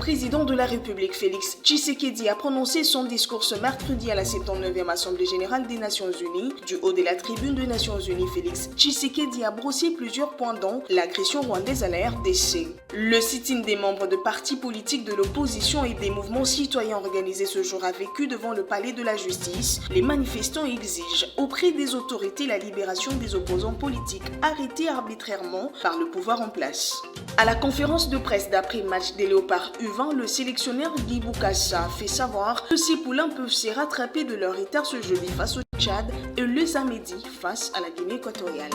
président de la République, Félix Tshisekedi, a prononcé son discours ce mercredi à la 79e Assemblée générale des Nations Unies. Du haut de la tribune des Nations Unies, Félix Tshisekedi a brossé plusieurs points dont l'agression rwandaise à la RDC. Le sit-in des membres de partis politiques de l'opposition et des mouvements citoyens organisés ce jour a vécu devant le palais de la justice. Les manifestants exigent auprès des autorités la libération des opposants politiques arrêtés arbitrairement par le pouvoir en place. À la conférence de presse d'après-match des Léopards U20, le sélectionneur Guy Boukassa fait savoir que ces poulains peuvent se rattraper de leur retard ce jeudi face au Tchad et le samedi face à la Guinée équatoriale.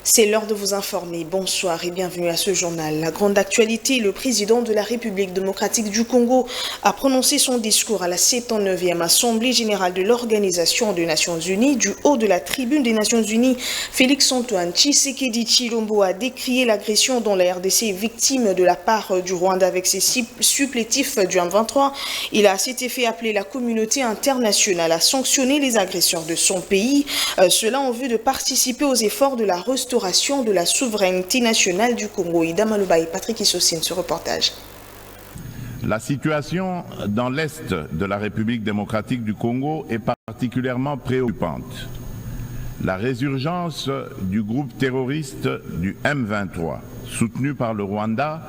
C'est l'heure de vous informer. Bonsoir et bienvenue à ce journal. La grande actualité, le président de la République démocratique du Congo a prononcé son discours à la 79e Assemblée générale de l'Organisation des Nations Unies. Du haut de la tribune des Nations Unies, Félix-Antoine Tshisekedi Tshilombo a décrié l'agression dont la RDC est victime de la part du Rwanda avec ses supplétifs du M23. Il a à cet effet appelé la communauté internationale à sanctionner les agresseurs de son pays, cela en vue de participer aux efforts de la restauration de la souveraineté nationale du Congo. Ida Malouba et Patrick Issocine, ce reportage. La situation dans l'Est de la République démocratique du Congo est particulièrement préoccupante. La résurgence du groupe terroriste du M23, soutenu par le Rwanda,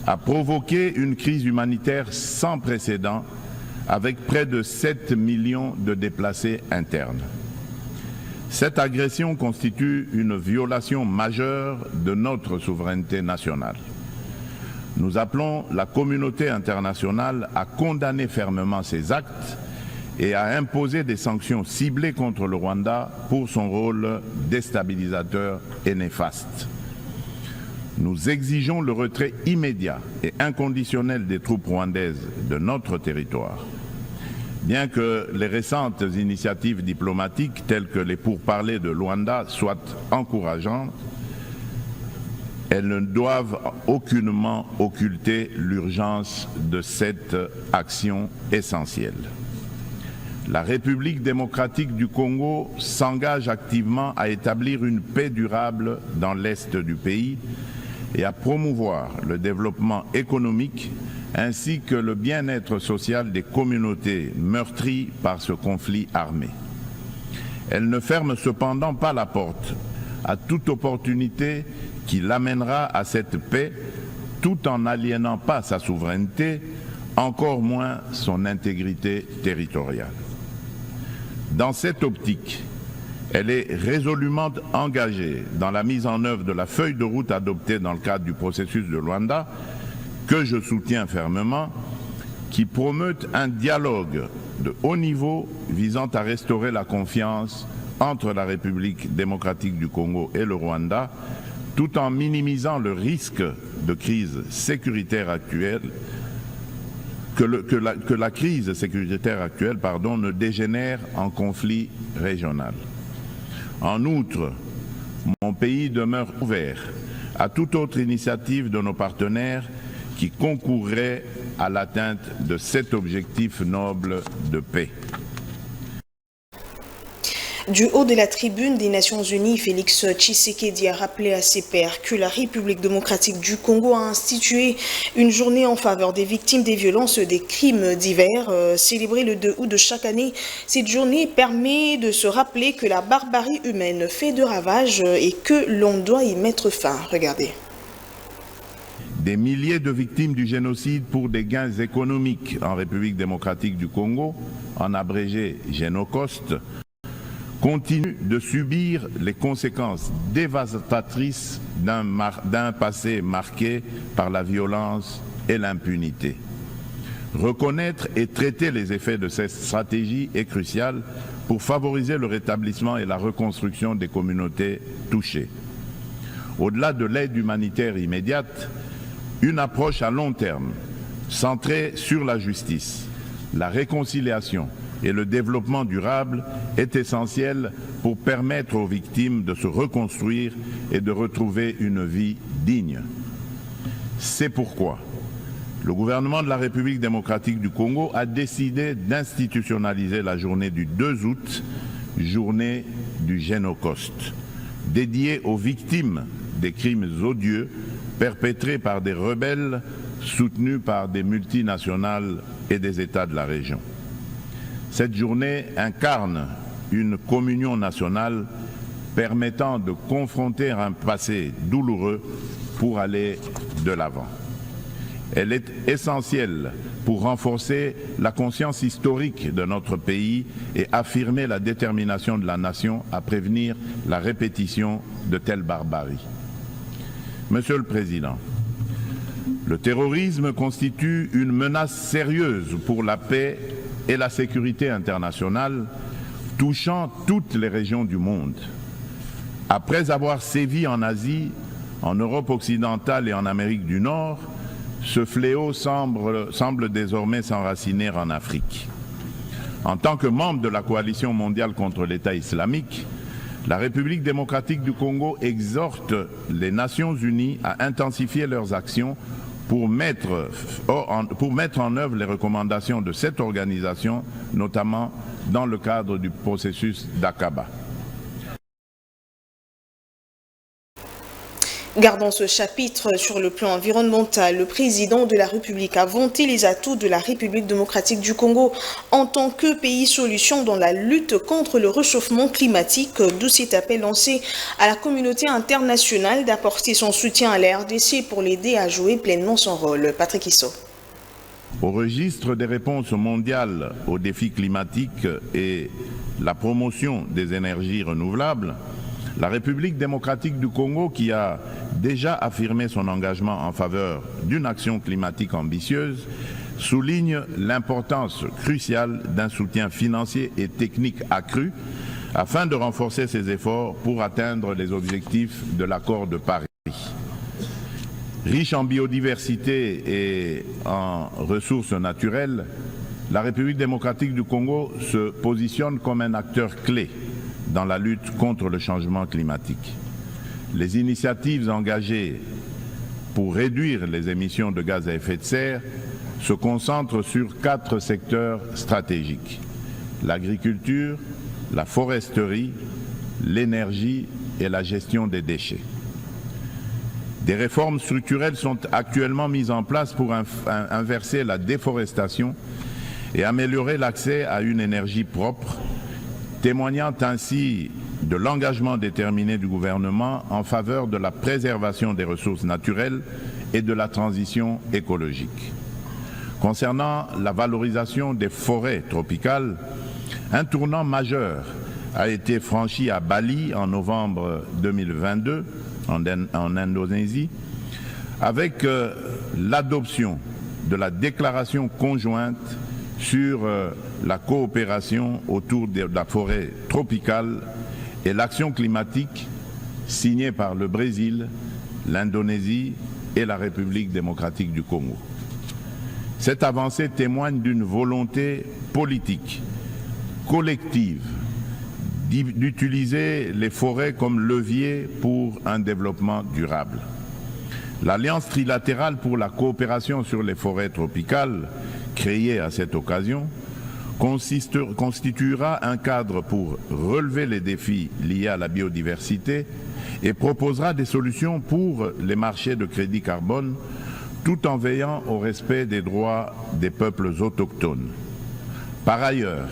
a provoqué une crise humanitaire sans précédent avec près de 7 millions de déplacés internes. Cette agression constitue une violation majeure de notre souveraineté nationale. Nous appelons la communauté internationale à condamner fermement ces actes et à imposer des sanctions ciblées contre le Rwanda pour son rôle déstabilisateur et néfaste. Nous exigeons le retrait immédiat et inconditionnel des troupes rwandaises de notre territoire. Bien que les récentes initiatives diplomatiques telles que les pourparlers de Luanda soient encourageantes, elles ne doivent aucunement occulter l'urgence de cette action essentielle. La République démocratique du Congo s'engage activement à établir une paix durable dans l'Est du pays et à promouvoir le développement économique ainsi que le bien-être social des communautés meurtries par ce conflit armé. Elle ne ferme cependant pas la porte à toute opportunité qui l'amènera à cette paix tout en n'aliénant pas sa souveraineté, encore moins son intégrité territoriale. Dans cette optique, elle est résolument engagée dans la mise en œuvre de la feuille de route adoptée dans le cadre du processus de Luanda, que je soutiens fermement, qui promeut un dialogue de haut niveau visant à restaurer la confiance entre la République démocratique du Congo et le Rwanda, tout en minimisant le risque de crise sécuritaire actuelle, que la crise sécuritaire actuelle ne dégénère en conflit régional. En outre, mon pays demeure ouvert à toute autre initiative de nos partenaires qui concourrait à l'atteinte de cet objectif noble de paix. Du haut de la tribune des Nations Unies, Félix Tshisekedi a rappelé à ses pairs que la République démocratique du Congo a institué une journée en faveur des victimes des violences et des crimes divers. Célébrée le 2 août de chaque année, cette journée permet de se rappeler que la barbarie humaine fait de ravages et que l'on doit y mettre fin. Regardez. Des milliers de victimes du génocide pour des gains économiques en République démocratique du Congo, en abrégé Génocost, continuent de subir les conséquences dévastatrices d'un passé marqué par la violence et l'impunité. Reconnaître et traiter les effets de cette stratégie est crucial pour favoriser le rétablissement et la reconstruction des communautés touchées. Au-delà de l'aide humanitaire immédiate, une approche à long terme, centrée sur la justice, la réconciliation et le développement durable est essentielle pour permettre aux victimes de se reconstruire et de retrouver une vie digne. C'est pourquoi le gouvernement de la République démocratique du Congo a décidé d'institutionnaliser la journée du 2 août, journée du Génocost, dédié aux victimes des crimes odieux perpétrés par des rebelles soutenus par des multinationales et des États de la région. Cette journée incarne une communion nationale permettant de confronter un passé douloureux pour aller de l'avant. Elle est essentielle pour renforcer la conscience historique de notre pays et affirmer la détermination de la nation à prévenir la répétition de telles barbaries. Monsieur le Président, le terrorisme constitue une menace sérieuse pour la paix et la sécurité internationale, touchant toutes les régions du monde. Après avoir sévi en Asie, en Europe occidentale et en Amérique du Nord, ce fléau semble désormais s'enraciner en Afrique. En tant que membre de la coalition mondiale contre l'État islamique, la République démocratique du Congo exhorte les Nations unies à intensifier leurs actions pour mettre en œuvre les recommandations de cette organisation, notamment dans le cadre du processus d'Aqaba. Gardons ce chapitre sur le plan environnemental. Le président de la République a vanté les atouts de la République démocratique du Congo en tant que pays solution dans la lutte contre le réchauffement climatique, d'où cet appel lancé à la communauté internationale d'apporter son soutien à la RDC pour l'aider à jouer pleinement son rôle. Patrick Issot. Au registre des réponses mondiales aux défis climatiques et la promotion des énergies renouvelables, la République démocratique du Congo, qui a déjà affirmé son engagement en faveur d'une action climatique ambitieuse, souligne l'importance cruciale d'un soutien financier et technique accru afin de renforcer ses efforts pour atteindre les objectifs de l'accord de Paris. Riche en biodiversité et en ressources naturelles, la République démocratique du Congo se positionne comme un acteur clé dans la lutte contre le changement climatique. Les initiatives engagées pour réduire les émissions de gaz à effet de serre se concentrent sur 4 secteurs stratégiques: l'agriculture, la foresterie, l'énergie et la gestion des déchets. Des réformes structurelles sont actuellement mises en place pour inverser la déforestation et améliorer l'accès à une énergie propre, témoignant ainsi de l'engagement déterminé du gouvernement en faveur de la préservation des ressources naturelles et de la transition écologique. Concernant la valorisation des forêts tropicales, un tournant majeur a été franchi à Bali en novembre 2022, en Indonésie, avec l'adoption de la déclaration conjointe sur la coopération autour de la forêt tropicale et l'action climatique signée par le Brésil, l'Indonésie et la République démocratique du Congo. Cette avancée témoigne d'une volonté politique collective d'utiliser les forêts comme levier pour un développement durable. L'Alliance trilatérale pour la coopération sur les forêts tropicales, créée à cette occasion, constituera un cadre pour relever les défis liés à la biodiversité et proposera des solutions pour les marchés de crédit carbone, tout en veillant au respect des droits des peuples autochtones. Par ailleurs,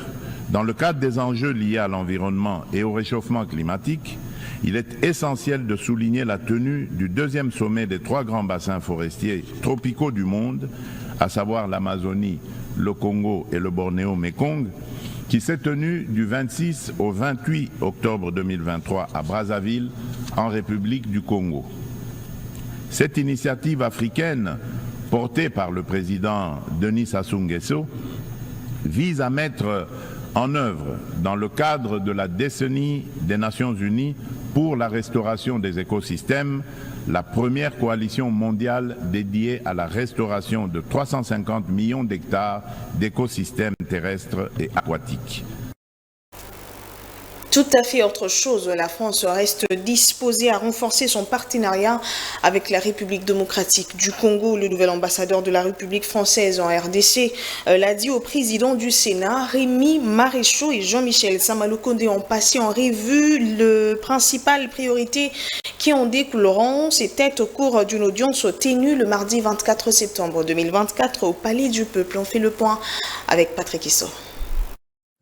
dans le cadre des enjeux liés à l'environnement et au réchauffement climatique, il est essentiel de souligner la tenue du 2e sommet des 3 grands bassins forestiers tropicaux du monde, à savoir l'Amazonie, le Congo et le Bornéo-Mékong, qui s'est tenu du 26 au 28 octobre 2023 à Brazzaville, en République du Congo. Cette initiative africaine, portée par le président Denis Sassou Nguesso, vise à mettre en œuvre, dans le cadre de la décennie des Nations Unies pour la restauration des écosystèmes, la première coalition mondiale dédiée à la restauration de 350 millions d'hectares d'écosystèmes terrestres et aquatiques. Tout à fait autre chose. La France reste disposée à renforcer son partenariat avec la République démocratique du Congo. Le nouvel ambassadeur de la République française en RDC l'a dit au président du Sénat. Rémi Maréchaux et Jean-Michel Sama-Lukonde ont passé en revue les principales priorités qui en découleront. C'était au cours d'une audience tenue le mardi 24 septembre 2024 au Palais du Peuple. On fait le point avec Patrick Issot.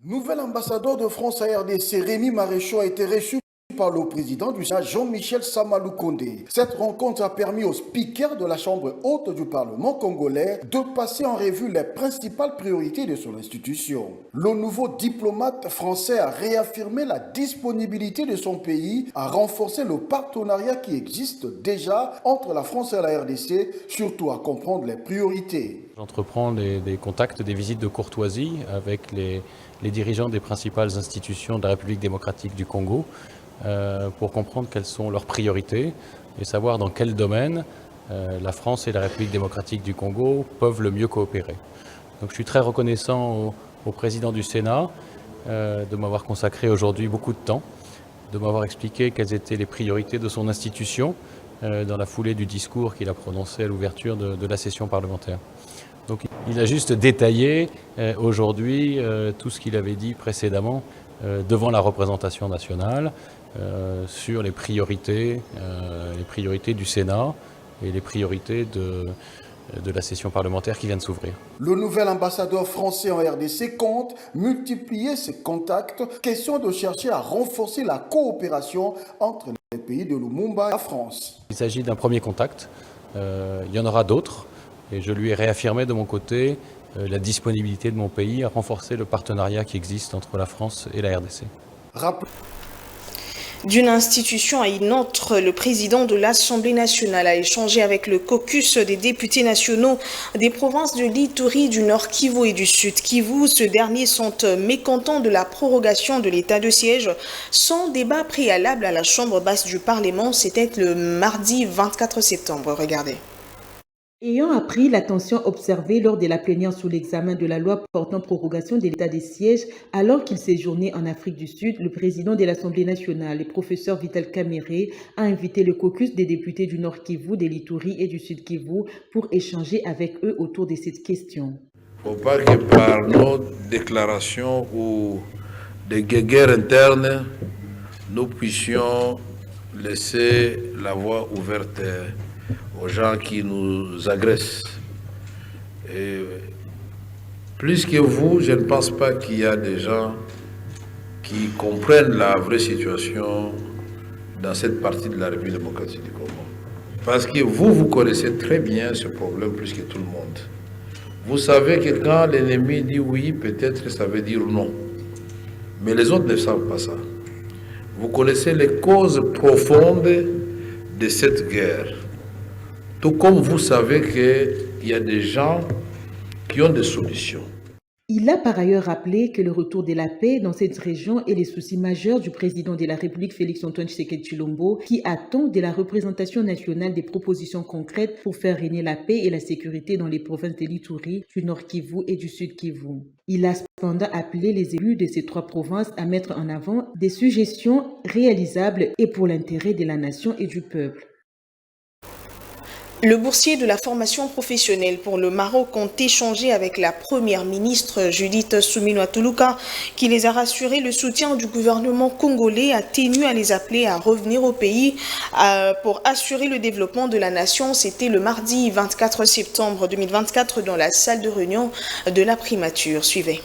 Nouvel ambassadeur de France à RDC, Rémi Maréchaux, a été reçu par le président du Sénat, Jean-Michel Sama-Lukonde. Cette rencontre a permis au speaker de la Chambre haute du Parlement congolais de passer en revue les principales priorités de son institution. Le nouveau diplomate français a réaffirmé la disponibilité de son pays à renforcer le partenariat qui existe déjà entre la France et la RDC, surtout à comprendre les priorités. J'entreprends des contacts, des visites de courtoisie avec les dirigeants des principales institutions de la République démocratique du Congo pour comprendre quelles sont leurs priorités et savoir dans quel domaine la France et la République démocratique du Congo peuvent le mieux coopérer. Donc je suis très reconnaissant au président du Sénat de m'avoir consacré aujourd'hui beaucoup de temps, de m'avoir expliqué quelles étaient les priorités de son institution dans la foulée du discours qu'il a prononcé à l'ouverture de la session parlementaire. Donc il a juste détaillé aujourd'hui tout ce qu'il avait dit précédemment devant la représentation nationale sur les priorités du Sénat et les priorités de la session parlementaire qui vient de s'ouvrir. Le nouvel ambassadeur français en RDC compte multiplier ses contacts, question de chercher à renforcer la coopération entre les pays de Lumumba et la France. Il s'agit d'un premier contact, il y en aura d'autres. Et je lui ai réaffirmé de mon côté la disponibilité de mon pays à renforcer le partenariat qui existe entre la France et la RDC. D'une institution à une autre, le président de l'Assemblée nationale a échangé avec le caucus des députés nationaux des provinces de l'Ituri, du Nord Kivu et du Sud Kivu. Ces derniers sont mécontents de la prorogation de l'état de siège sans débat préalable à la Chambre basse du Parlement. C'était le mardi 24 septembre. Regardez. Ayant appris la tension observée lors de la plénière sur l'examen de la loi portant prorogation de l'état des sièges alors qu'il séjournait en Afrique du Sud, le président de l'Assemblée nationale, le professeur Vital Kamerhe, a invité le caucus des députés du Nord Kivu, de l'Ituri et du Sud Kivu pour échanger avec eux autour de cette question. Il ne faut pas que par nos déclarations ou des guerres internes, nous puissions laisser la voie ouverte aux gens qui nous agressent. Et plus que vous, je ne pense pas qu'il y a des gens qui comprennent la vraie situation dans cette partie de la République démocratique du Congo. Parce que vous connaissez très bien ce problème plus que tout le monde. Vous savez que quand l'ennemi dit oui, peut-être ça veut dire non. Mais les autres ne savent pas ça. Vous connaissez les causes profondes de cette guerre. Tout comme vous savez qu'il y a des gens qui ont des solutions. Il a par ailleurs rappelé que le retour de la paix dans cette région est le souci majeur du président de la République, Félix-Antoine Tshisekedi Tshilombo, qui attend de la représentation nationale des propositions concrètes pour faire régner la paix et la sécurité dans les provinces de l'Ituri, du Nord Kivu et du Sud Kivu. Il a cependant appelé les élus de ces trois provinces à mettre en avant des suggestions réalisables et pour l'intérêt de la nation et du peuple. Le boursier de la formation professionnelle pour le Maroc ont échangé avec la première ministre Judith Suminwa Tuluka qui les a rassuré le soutien du gouvernement congolais, a tenu à les appeler à revenir au pays pour assurer le développement de la nation. C'était le mardi 24 septembre 2024 dans la salle de réunion de la primature. Suivez.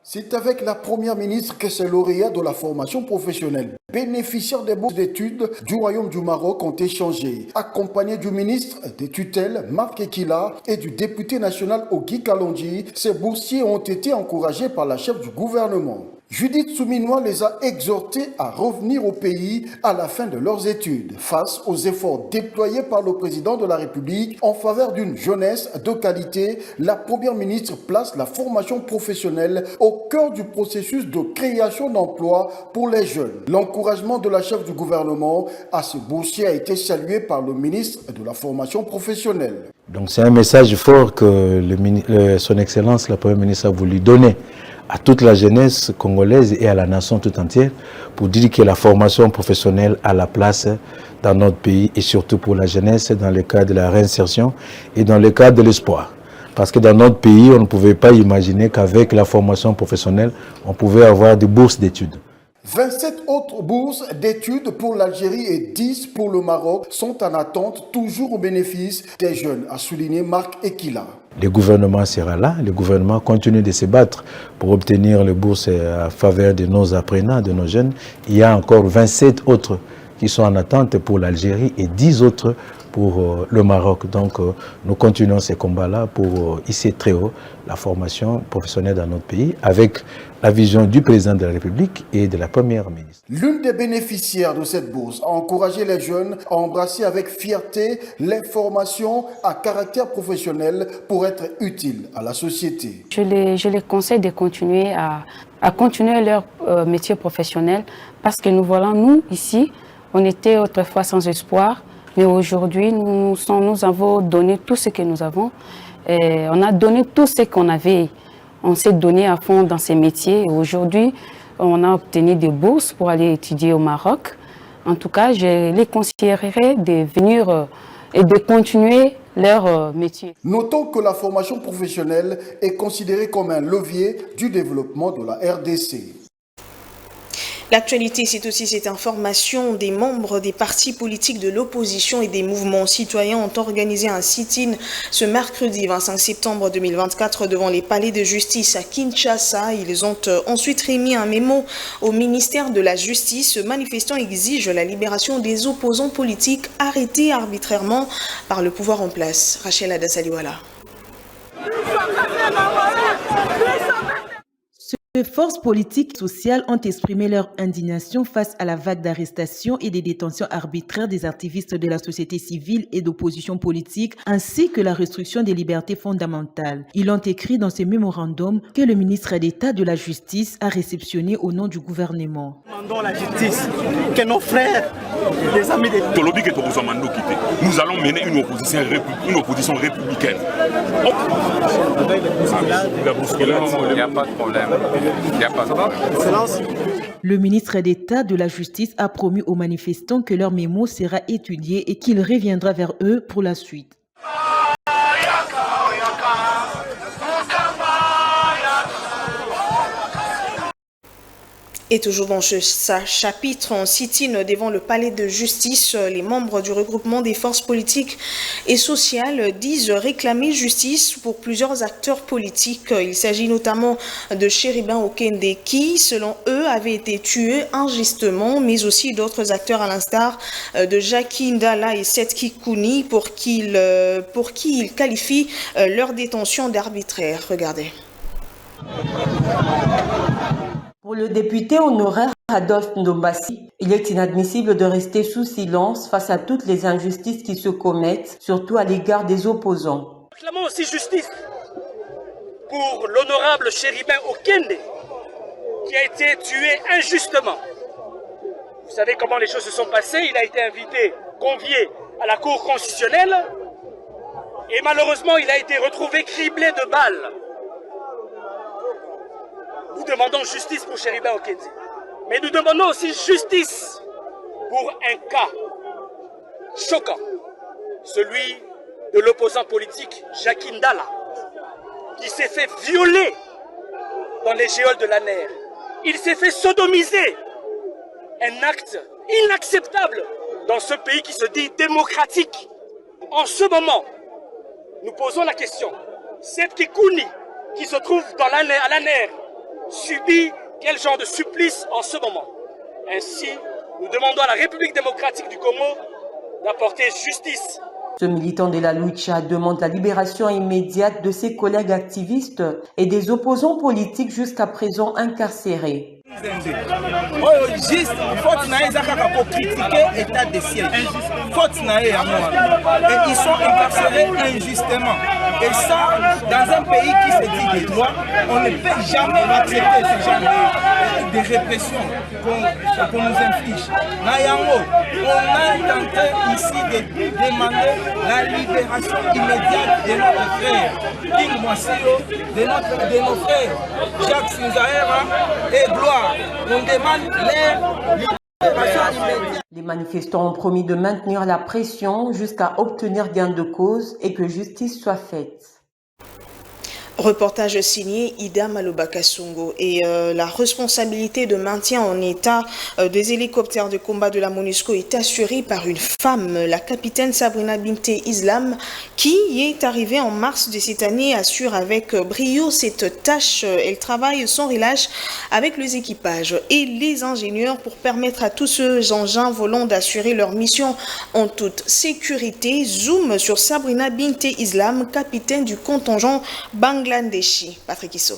C'est avec la première ministre que ces lauréats de la formation professionnelle, bénéficiaires des bourses d'études du Royaume du Maroc, ont échangé, accompagnés du ministre des tutelles, Marc Ekila, et du député national Ogi Kalonji. Ces boursiers ont été encouragés par la chef du gouvernement. Judith Suminwa les a exhortés à revenir au pays à la fin de leurs études, face aux efforts déployés par le président de la République en faveur d'une jeunesse de qualité. La première ministre place la formation professionnelle au cœur du processus de création d'emplois pour les jeunes. L'encouragement de la chef du gouvernement à ce boursier a été salué par le ministre de la formation professionnelle. Donc c'est un message fort que son Excellence, la Première ministre, a voulu donner à toute la jeunesse congolaise et à la nation tout entière pour dire que la formation professionnelle a la place dans notre pays et surtout pour la jeunesse dans le cadre de la réinsertion et dans le cadre de l'espoir. Parce que dans notre pays, on ne pouvait pas imaginer qu'avec la formation professionnelle, on pouvait avoir des bourses d'études. 27 autres bourses d'études pour l'Algérie et 10 pour le Maroc sont en attente, toujours au bénéfice des jeunes, a souligné Marc Ekila. Le gouvernement sera là, le gouvernement continue de se battre pour obtenir les bourses à faveur de nos apprenants, de nos jeunes. Il y a encore 27 autres qui sont en attente pour l'Algérie et 10 autres pour le Maroc. Donc nous continuons ces combats-là pour hisser très haut la formation professionnelle dans notre pays avec la vision du président de la République et de la première ministre. L'une des bénéficiaires de cette bourse a encouragé les jeunes à embrasser avec fierté les formations à caractère professionnel pour être utiles à la société. Je les conseille de continuer à continuer leur métier professionnel parce que nous voilà, nous ici, on était autrefois sans espoir. Mais aujourd'hui, nous avons donné tout ce que nous avons. Et on a donné tout ce qu'on avait. On s'est donné à fond dans ces métiers. Et aujourd'hui, on a obtenu des bourses pour aller étudier au Maroc. En tout cas, je les conseillerais de venir et de continuer leur métier. Notons que la formation professionnelle est considérée comme un levier du développement de la RDC. L'actualité, c'est aussi cette information. Des membres des partis politiques de l'opposition et des mouvements citoyens ont organisé un sit-in ce mercredi 25 septembre 2024 devant les palais de justice à Kinshasa. Ils ont ensuite remis un mémo au ministère de la Justice. Ce manifestant exige la libération des opposants politiques arrêtés arbitrairement par le pouvoir en place. Rachel Adasaliwala. Les forces politiques et sociales ont exprimé leur indignation face à la vague d'arrestations et des détentions arbitraires des activistes de la société civile et d'opposition politique, ainsi que la restriction des libertés fondamentales. Ils ont écrit dans ce mémorandum que le ministre d'État de la Justice a réceptionné au nom du gouvernement. Nous demandons la justice, que nos frères, les amis de nous allons mener une opposition républicaine. Il n'y a pas de problème. Le ministre d'État de la Justice a promis aux manifestants que leur mémo sera étudié et qu'il reviendra vers eux pour la suite. Et toujours dans ce chapitre, en sit-in devant le palais de justice, les membres du regroupement des forces politiques et sociales disent réclamer justice pour plusieurs acteurs politiques. Il s'agit notamment de Chéribin Okende qui, selon eux, avait été tué injustement, mais aussi d'autres acteurs à l'instar de Jackie Ndala et Seth Kikouni pour qui ils qualifient leur détention d'arbitraire. Regardez. Pour le député honoraire Adolphe Ndombassi, il est inadmissible de rester sous silence face à toutes les injustices qui se commettent, surtout à l'égard des opposants. Nous réclamons aussi justice pour l'honorable Chéribin Okende qui a été tué injustement. Vous savez comment les choses se sont passées. Il a été invité, convié à la Cour constitutionnelle et malheureusement il a été retrouvé criblé de balles. Nous demandons justice pour Chéribin Okende. Mais nous demandons aussi justice pour un cas choquant. Celui de l'opposant politique Jackie Ndala, qui s'est fait violer dans les geôles de l'ANER. Il s'est fait sodomiser. Un acte inacceptable dans ce pays qui se dit démocratique. En ce moment, nous posons la question. Seth Kikouni, qui se trouve à l'ANER, subit quel genre de supplice en ce moment? Ainsi, nous demandons à la République démocratique du Congo d'apporter justice. Ce militant de la Lucha demande la libération immédiate de ses collègues activistes et des opposants politiques jusqu'à présent incarcérés. Ils sont incarcérés injustement. Et ça, dans un pays qui se dit des droits, on ne peut jamais accepter ce genre de répression qu'on nous inflige. Nayango, on a tenté ici de demander la libération immédiate de notre frère King Mwasio, de nos frères Jacques Sinzaera et Gloire. On demande leur libération immédiate. Les manifestants ont promis de maintenir la pression jusqu'à obtenir gain de cause et que justice soit faite. Reportage signé Ida Malobaka-Songo et la responsabilité de maintien en état des hélicoptères de combat de la MONUSCO est assurée par une femme, la capitaine Sabrina Binte Islam, qui est arrivée en mars de cette année, assure avec brio cette tâche. Elle travaille sans relâche avec les équipages et les ingénieurs pour permettre à tous ces engins volants d'assurer leur mission en toute sécurité. Zoom sur Sabrina Binte Islam, capitaine du contingent Bangladeshi. Patrick Isso.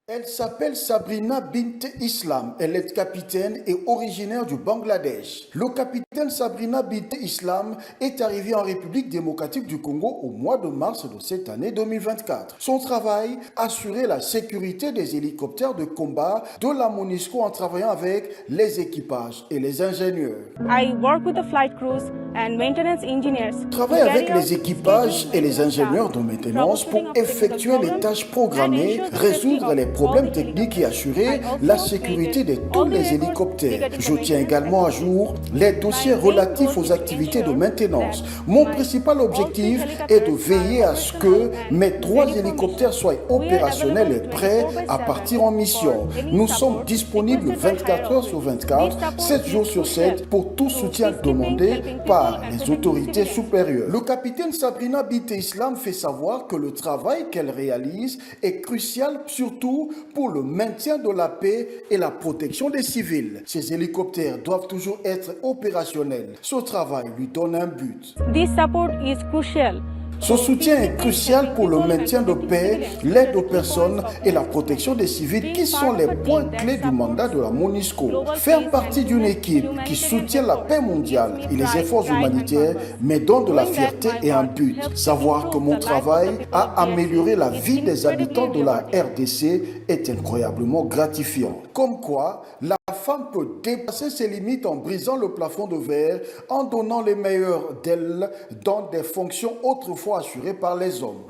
Elle s'appelle Sabrina Binte Islam. Elle est capitaine et originaire du Bangladesh. Le capitaine Sabrina Binte Islam est arrivé en République démocratique du Congo au mois de mars de cette année 2024. Son travail, assurer la sécurité des hélicoptères de combat de la MONUSCO en travaillant avec les équipages et les ingénieurs. I work with the flight crews and maintenance engineers. Travaille avec les équipages et les ingénieurs de maintenance pour effectuer les tâches programmées, résoudre les problèmes techniques et assurer la sécurité de tous les hélicoptères. Je tiens également à jour les dossiers relatifs aux activités de maintenance. Mon principal objectif est de veiller à ce que mes 3 hélicoptères soient opérationnels et prêts à partir en mission. Nous sommes disponibles 24 heures sur 24, 7 jours sur 7 pour tout soutien demandé par les autorités supérieures. Le capitaine Sabrina Binte Islam fait savoir que le travail qu'elle réalise est crucial, surtout pour le maintien de la paix et la protection des civils. Ces hélicoptères doivent toujours être opérationnels. Ce travail lui donne un but. This support is crucial. Ce soutien est crucial pour le maintien de paix, l'aide aux personnes et la protection des civils qui sont les points clés du mandat de la MONUSCO. Faire partie d'une équipe qui soutient la paix mondiale et les efforts humanitaires me donne de la fierté et un but. Savoir que mon travail a amélioré la vie des habitants de la RDC est incroyablement gratifiant. Comme quoi, la femme peut dépasser ses limites en brisant le plafond de verre, en donnant les meilleurs d'elle dans des fonctions autrefois assurées par les hommes.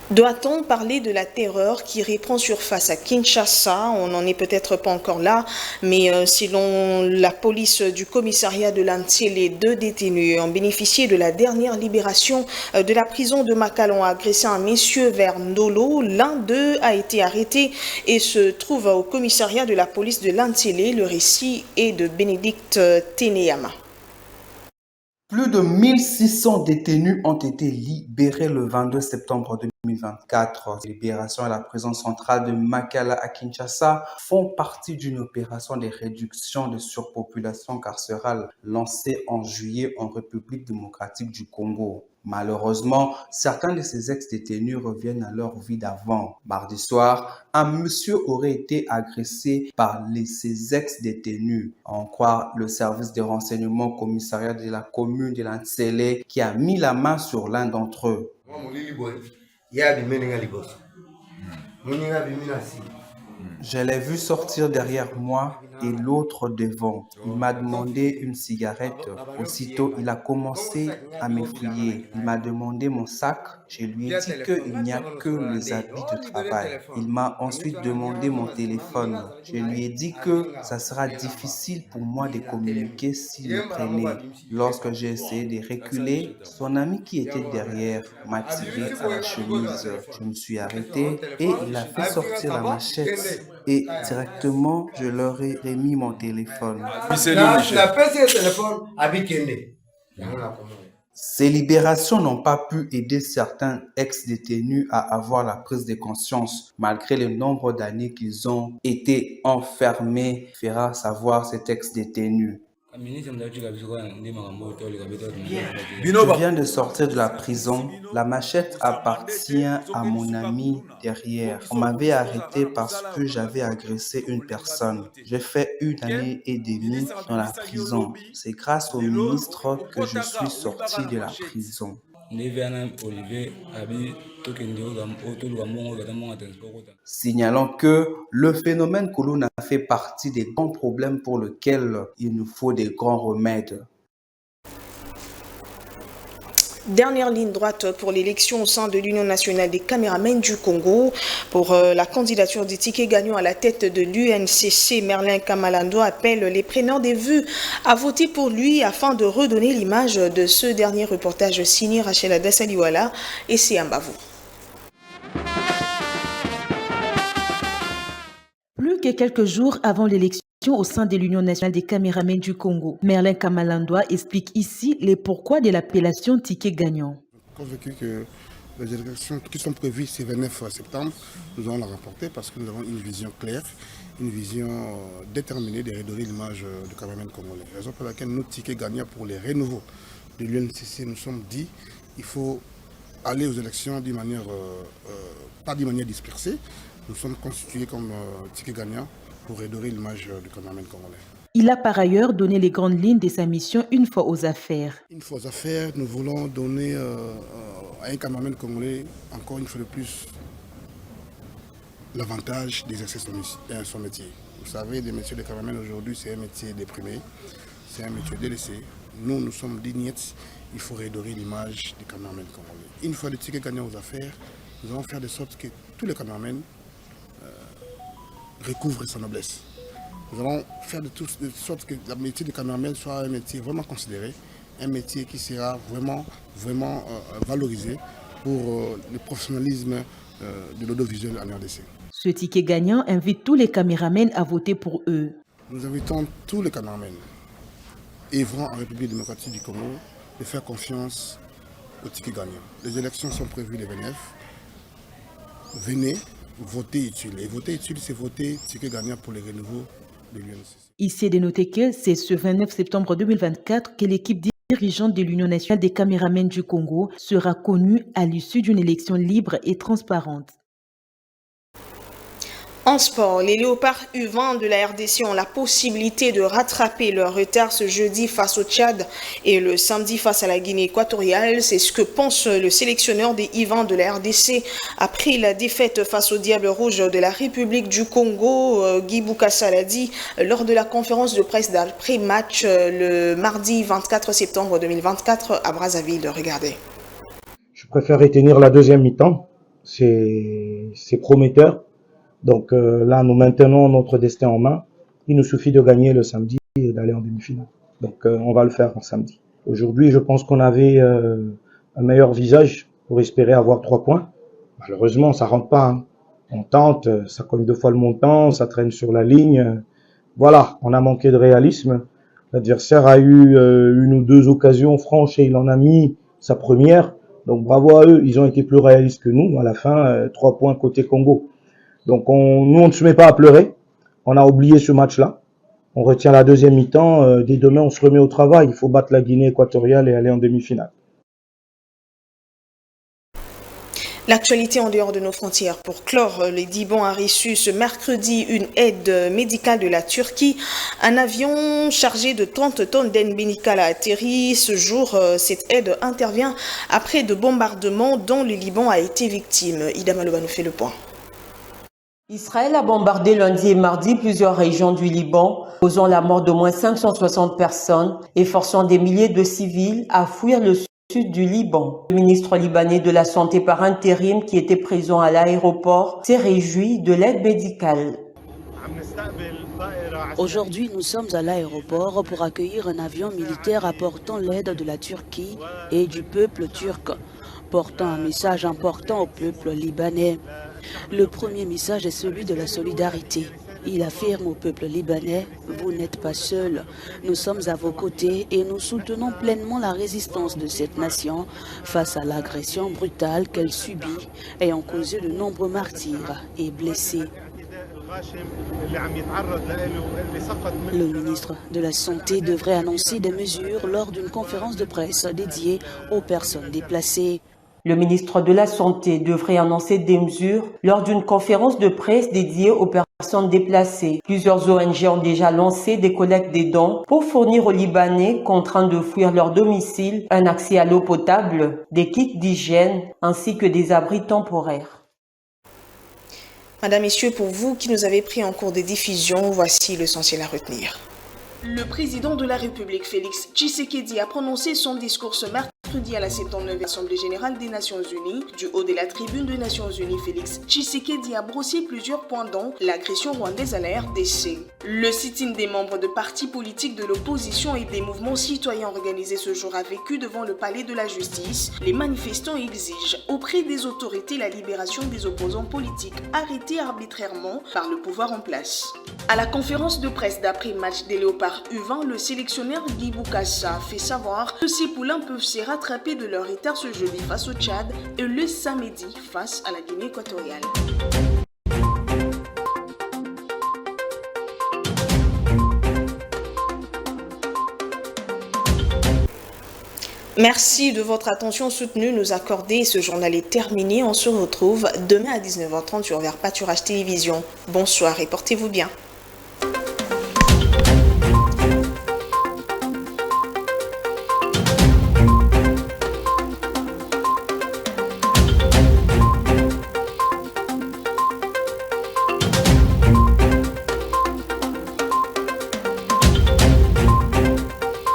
Doit-on parler de la terreur qui reprend surface à Kinshasa? On n'en est peut-être pas encore là, mais selon la police du commissariat de l'Antier, les 2 détenus ont bénéficié de la dernière libération de la prison de Makala, ont agressé un monsieur vers Ndolo. L'un d'eux a été arrêté et se trouve au commissariat de la police de l'Antier. Le récit est de Bénédicte Ténéama. Plus de 1600 détenus ont été libérés le 22 septembre 2024. Les libérations à la prison centrale de Makala à Kinshasa font partie d'une opération de réduction de surpopulation carcérale lancée en juillet en République démocratique du Congo. Malheureusement, certains de ces ex-détenus reviennent à leur vie d'avant. Mardi soir, un monsieur aurait été agressé par ces ex-détenus. À en croire le service de renseignement commissariat de la commune de l'Antsele qui a mis la main sur l'un d'entre eux. Je l'ai vu sortir derrière moi et l'autre devant. Il m'a demandé une cigarette. Aussitôt, il a commencé à me fouiller. Il m'a demandé mon sac. Je lui ai dit qu'il n'y a que les habits de travail. Il m'a ensuite demandé mon téléphone. Je lui ai dit que ça sera difficile pour moi de communiquer s'il me prenait. Lorsque j'ai essayé de reculer, son ami qui était derrière m'a tiré à la chemise. Je me suis arrêté et il a fait sortir la machette. Et directement, je leur ai remis mon téléphone. Ces libérations n'ont pas pu aider certains ex-détenus à avoir la prise de conscience, malgré le nombre d'années qu'ils ont été enfermés, fera savoir cet ex-détenu. Je viens de sortir de la prison. La machette appartient à mon ami derrière. On m'avait arrêté parce que j'avais agressé une personne. J'ai fait 1 année et demie dans la prison. C'est grâce au ministre que je suis sorti de la prison. Signalons que le phénomène Koulouna fait partie des grands problèmes pour lesquels il nous faut des grands remèdes. Dernière ligne droite pour l'élection au sein de l'Union nationale des caméramens du Congo. Pour la candidature du ticket gagnant à la tête de l'UNCC, Merlin Kamalando appelle les preneurs des vues à voter pour lui afin de redonner l'image de ce dernier. Reportage signé Rachel Adasaliwala et Siambavou. Plus que quelques jours avant l'élection au sein de l'Union nationale des caméramens du Congo, Merlin Kamalandoa explique ici les pourquoi de l'appellation ticket gagnant. Convaincu que les élections qui sont prévues ce 29 septembre, nous allons la remporter parce que nous avons une vision claire, une vision déterminée de redorer l'image du caméraman congolais. Raison pour laquelle nous, ticket gagnant pour les renouveaux de l'UNCC, nous sommes dit qu'il faut aller aux élections d'une manière, pas d'une manière dispersée. Nous sommes constitués comme ticket gagnant pour redorer l'image du caméraman congolais. Il a par ailleurs donné les grandes lignes de sa mission une fois aux affaires. Une fois aux affaires, nous voulons donner à un caméraman congolais, encore une fois de plus, l'avantage d'exercer son métier. Vous savez, le métier de caméraman aujourd'hui, c'est un métier déprimé, c'est un métier délaissé. Nous, nous sommes dignes, il faut redorer l'image du caméraman congolais. Une fois le ticket gagnant aux affaires, nous allons faire de sorte que tous les caméramans recouvre sa noblesse. Nous allons faire de sorte que le métier de caméraman soit un métier vraiment considéré, un métier qui sera vraiment valorisé pour le professionnalisme de l'audiovisuel en RDC. Ce ticket gagnant invite tous les caméramans à voter pour eux. Nous invitons tous les caméramans œuvrant en République démocratique du Congo de faire confiance au ticket gagnant. Les élections sont prévues le 29. Venez voter utile. Et voter utile, c'est voter ticket gagnant pour les renouveaux de l'UNCC. Ici est de noter que c'est ce 29 septembre 2024 que l'équipe dirigeante de l'Union nationale des caméramans du Congo sera connue à l'issue d'une élection libre et transparente. En sport, les Léopards U20 de la RDC ont la possibilité de rattraper leur retard ce jeudi face au Tchad et le samedi face à la Guinée équatoriale. C'est ce que pense le sélectionneur des U20 de la RDC après la défaite face au Diable Rouge de la République du Congo. Guy Boukassa l'a dit lors de la conférence de presse d'après-match le mardi 24 septembre 2024 à Brazzaville. Regardez. Je préfère retenir la deuxième mi-temps. C'est prometteur. Donc là, nous maintenons notre destin en main. Il nous suffit de gagner le samedi et d'aller en demi-finale. Donc on va le faire en samedi. Aujourd'hui, je pense qu'on avait un meilleur visage pour espérer avoir 3 points. Malheureusement, ça rentre pas. Hein. On tente, ça cogne 2 fois le montant, ça traîne sur la ligne. Voilà, on a manqué de réalisme. L'adversaire a eu 1 ou 2 occasions franches et il en a mis sa première. Donc bravo à eux, ils ont été plus réalistes que nous. À la fin, 3 points côté Congo. Donc nous, on ne se met pas à pleurer. On a oublié ce match-là. On retient la deuxième mi-temps. Dès demain, on se remet au travail. Il faut battre la Guinée équatoriale et aller en demi-finale. L'actualité en dehors de nos frontières. Pour clore, les Dibon a reçu ce mercredi une aide médicale de la Turquie. Un avion chargé de 30 tonnes d'aide médicale a atterri. Ce jour, cette aide intervient après de bombardements dont le Liban a été victime. Ida Maloba nous fait le point. Israël a bombardé lundi et mardi plusieurs régions du Liban, causant la mort d'au moins 560 personnes et forçant des milliers de civils à fuir le sud du Liban. Le ministre libanais de la Santé par intérim qui était présent à l'aéroport s'est réjoui de l'aide médicale. Aujourd'hui, nous sommes à l'aéroport pour accueillir un avion militaire apportant l'aide de la Turquie et du peuple turc, portant un message important au peuple libanais. Le premier message est celui de la solidarité. Il affirme au peuple libanais, vous n'êtes pas seuls, nous sommes à vos côtés et nous soutenons pleinement la résistance de cette nation face à l'agression brutale qu'elle subit, ayant causé de nombreux martyrs et blessés. Le ministre de la Santé devrait annoncer des mesures lors d'une conférence de presse dédiée aux personnes déplacées. Le ministre de la Santé devrait annoncer des mesures lors d'une conférence de presse dédiée aux personnes déplacées. Plusieurs ONG ont déjà lancé des collectes de dons pour fournir aux Libanais contraints de fuir leur domicile un accès à l'eau potable, des kits d'hygiène ainsi que des abris temporaires. Madame, Messieurs, pour vous qui nous avez pris en cours de diffusion, voici l'essentiel à retenir. Le président de la République, Félix Tshisekedi, a prononcé son discours ce mercredi à la 79e Assemblée générale des Nations Unies. Du haut de la tribune des Nations Unies, Félix Tshisekedi a brossé plusieurs points dont l'agression rwandaise à la RDC. Le sit-in des membres de partis politiques de l'opposition et des mouvements citoyens organisés ce jour a vécu devant le palais de la justice. Les manifestants exigent auprès des autorités la libération des opposants politiques arrêtés arbitrairement par le pouvoir en place. À la conférence de presse d'après-match des Léopards U20, le sélectionneur Guy Boukassa fait savoir que ces poulains peuvent se rattraper de leur retard ce jeudi face au Tchad et le samedi face à la Guinée équatoriale. Merci de votre attention soutenue nous accorder. Ce journal est terminé. On se retrouve demain à 19h30 sur Vert Pâturage Télévision. Bonsoir et portez-vous bien.